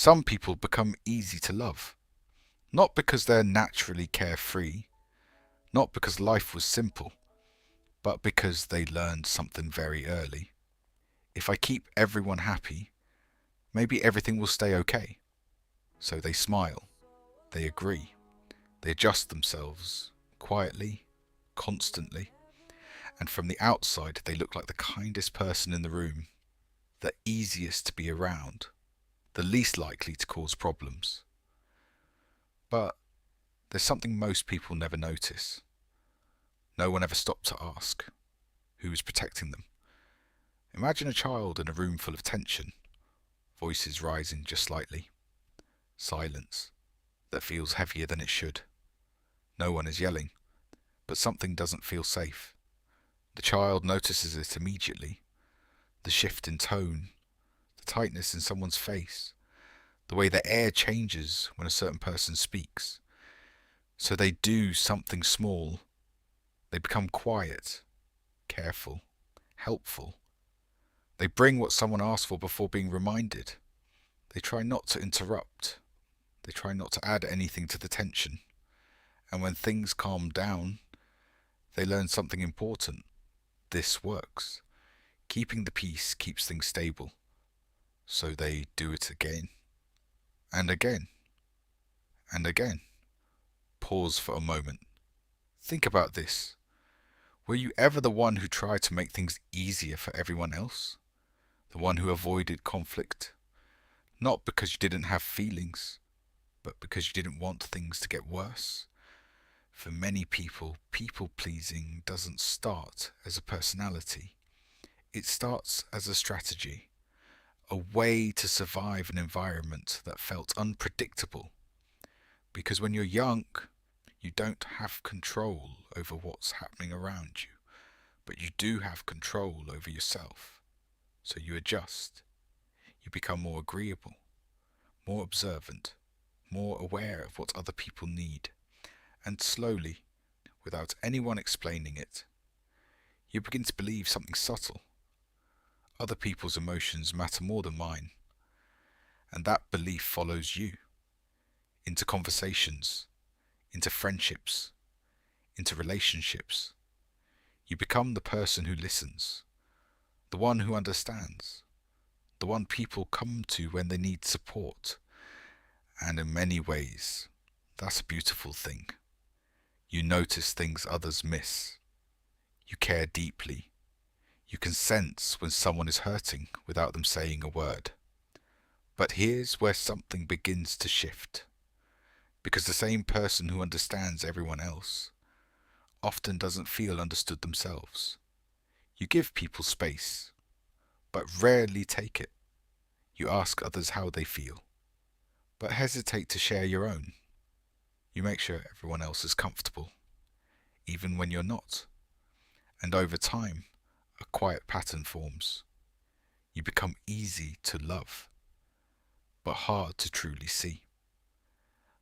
Some people become easy to love, not because they're naturally carefree, not because life was simple, but because they learned something very early. If I keep everyone happy, maybe everything will stay okay. So they smile, they agree, they adjust themselves quietly, constantly, and from the outside they look like the kindest person in the room, the easiest to be around, the least likely to cause problems. But there's something most people never notice. No one ever stopped to ask who was protecting them. Imagine a child in a room full of tension, voices rising just slightly, silence that feels heavier than it should. No one is yelling, but something doesn't feel safe. The child notices it immediately. The shift in tone, the tightness in someone's face, the way the air changes when a certain person speaks. So they do something small. They become quiet, careful, helpful. They bring what someone asked for before being reminded. They try not to interrupt. They try not to add anything to the tension. And when things calm down, they learn something important. This works. Keeping the peace keeps things stable. So they do it again, and again, and again. Pause for a moment. Think about this. Were you ever the one who tried to make things easier for everyone else? The one who avoided conflict? Not because you didn't have feelings, but because you didn't want things to get worse? For many people, people-pleasing doesn't start as a personality. It starts as a strategy, a way to survive an environment that felt unpredictable. Because when you're young, you don't have control over what's happening around you, but you do have control over yourself. So you adjust. You become more agreeable, more observant, more aware of what other people need. And slowly, without anyone explaining it, you begin to believe something subtle. Other people's emotions matter more than mine. And that belief follows you into conversations, into friendships, into relationships. You become the person who listens, the one who understands, the one people come to when they need support. And in many ways, that's a beautiful thing. You notice things others miss. You care deeply. You can sense when someone is hurting without them saying a word. But here's where something begins to shift. Because the same person who understands everyone else often doesn't feel understood themselves. You give people space, but rarely take it. You ask others how they feel, but hesitate to share your own. You make sure everyone else is comfortable, even when you're not. And over time, a quiet pattern forms. You become easy to love, but hard to truly see.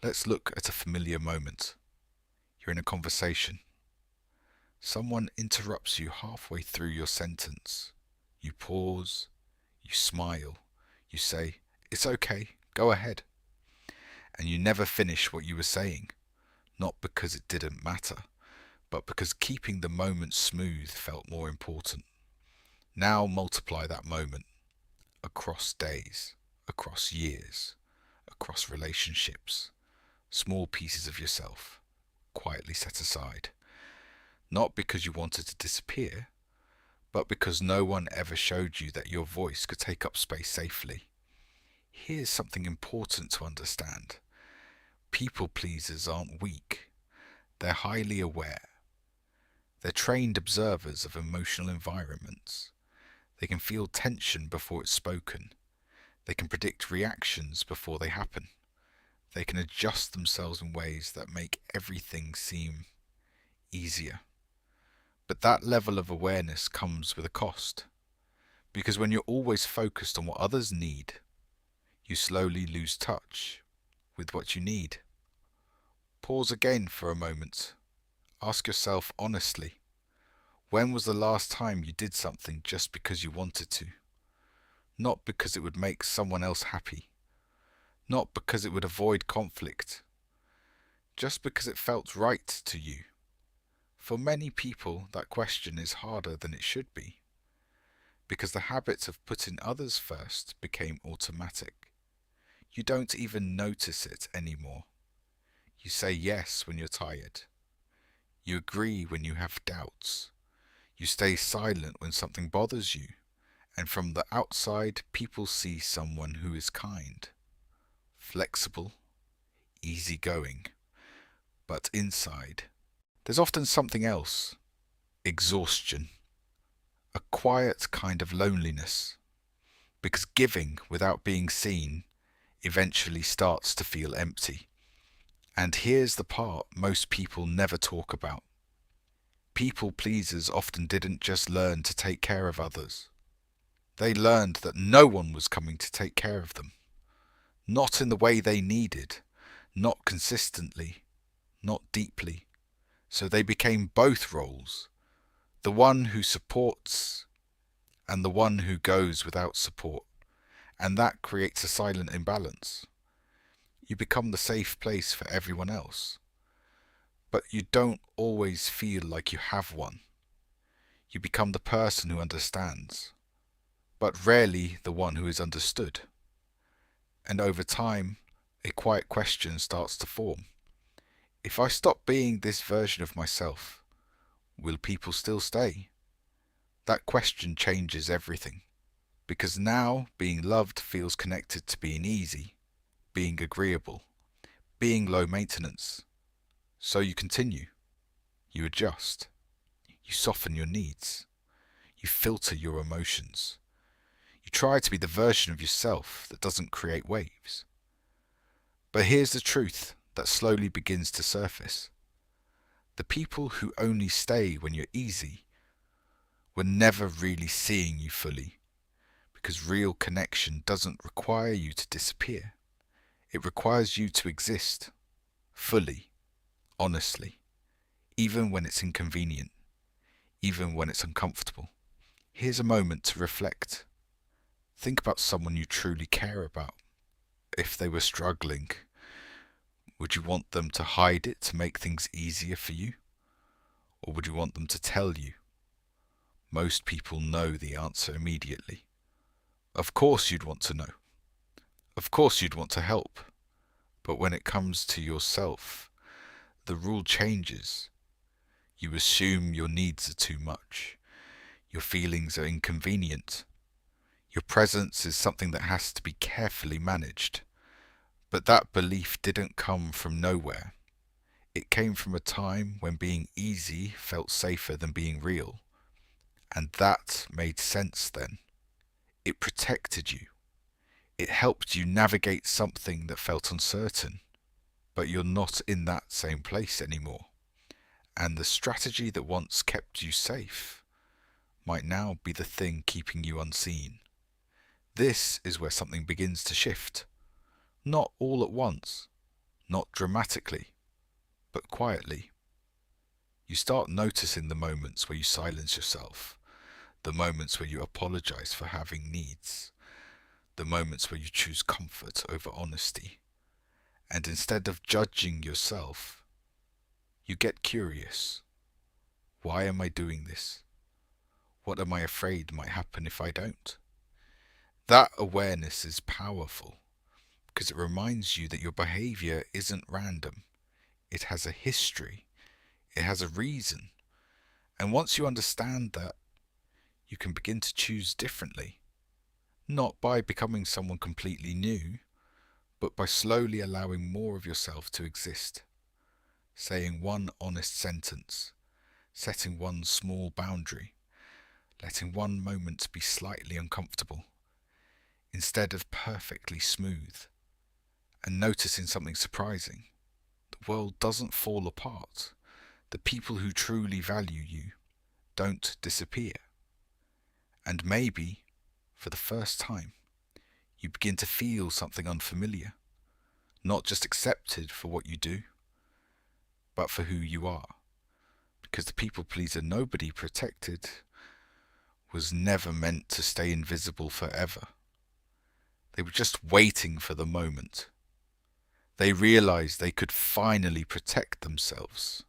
Let's look at a familiar moment. You're in a conversation. Someone interrupts you halfway through your sentence. You pause, you smile, you say, "It's okay, go ahead." And you never finish what you were saying, not because it didn't matter, but because keeping the moment smooth felt more important. Now multiply that moment across days, across years, across relationships, small pieces of yourself, quietly set aside. Not because you wanted to disappear, but because no one ever showed you that your voice could take up space safely. Here's something important to understand. People pleasers aren't weak. They're highly aware. They're trained observers of emotional environments. They can feel tension before it's spoken. They can predict reactions before they happen. They can adjust themselves in ways that make everything seem easier. But that level of awareness comes with a cost. Because when you're always focused on what others need, you slowly lose touch with what you need. Pause again for a moment. Ask yourself honestly, when was the last time you did something just because you wanted to? Not because it would make someone else happy, not because it would avoid conflict, just because it felt right to you. For many people, that question is harder than it should be, because the habit of putting others first became automatic. You don't even notice it anymore. You say yes when you're tired. You agree when you have doubts. You stay silent when something bothers you. And from the outside, people see someone who is kind, flexible, easygoing. But inside, there's often something else. Exhaustion. A quiet kind of loneliness. Because giving without being seen eventually starts to feel empty. And here's the part most people never talk about. People pleasers often didn't just learn to take care of others. They learned that no one was coming to take care of them. Not in the way they needed, not consistently, not deeply. So they became both roles, the one who supports and the one who goes without support. And that creates a silent imbalance. You become the safe place for everyone else. But you don't always feel like you have one. You become the person who understands, but rarely the one who is understood. And over time, a quiet question starts to form. If I stop being this version of myself, will people still stay? That question changes everything, because now being loved feels connected to being easy, being agreeable, being low maintenance. So you continue, you adjust, you soften your needs, you filter your emotions. You try to be the version of yourself that doesn't create waves. But here's the truth that slowly begins to surface. The people who only stay when you're easy were never really seeing you fully, because real connection doesn't require you to disappear. It requires you to exist, fully, honestly, even when it's inconvenient, even when it's uncomfortable. Here's a moment to reflect. Think about someone you truly care about. If they were struggling, would you want them to hide it to make things easier for you? Or would you want them to tell you? Most people know the answer immediately. Of course you'd want to know. Of course you'd want to help. But when it comes to yourself, the rule changes. You assume your needs are too much. Your feelings are inconvenient. Your presence is something that has to be carefully managed. But that belief didn't come from nowhere. It came from a time when being easy felt safer than being real. And that made sense then. It protected you. It helped you navigate something that felt uncertain. But you're not in that same place anymore. And the strategy that once kept you safe might now be the thing keeping you unseen. This is where something begins to shift. Not all at once, not dramatically, but quietly. You start noticing the moments where you silence yourself, the moments where you apologize for having needs, the moments where you choose comfort over honesty. And instead of judging yourself, you get curious. Why am I doing this? What am I afraid might happen if I don't? That awareness is powerful because it reminds you that your behavior isn't random. It has a history. It has a reason. And once you understand that, you can begin to choose differently. Not by becoming someone completely new, but by slowly allowing more of yourself to exist. Saying one honest sentence, setting one small boundary, letting one moment be slightly uncomfortable, instead of perfectly smooth, and noticing something surprising. The world doesn't fall apart. The people who truly value you don't disappear. And maybe, for the first time, you begin to feel something unfamiliar, not just accepted for what you do, but for who you are. Because the people pleaser nobody protected was never meant to stay invisible forever. They were just waiting for the moment. They realized they could finally protect themselves.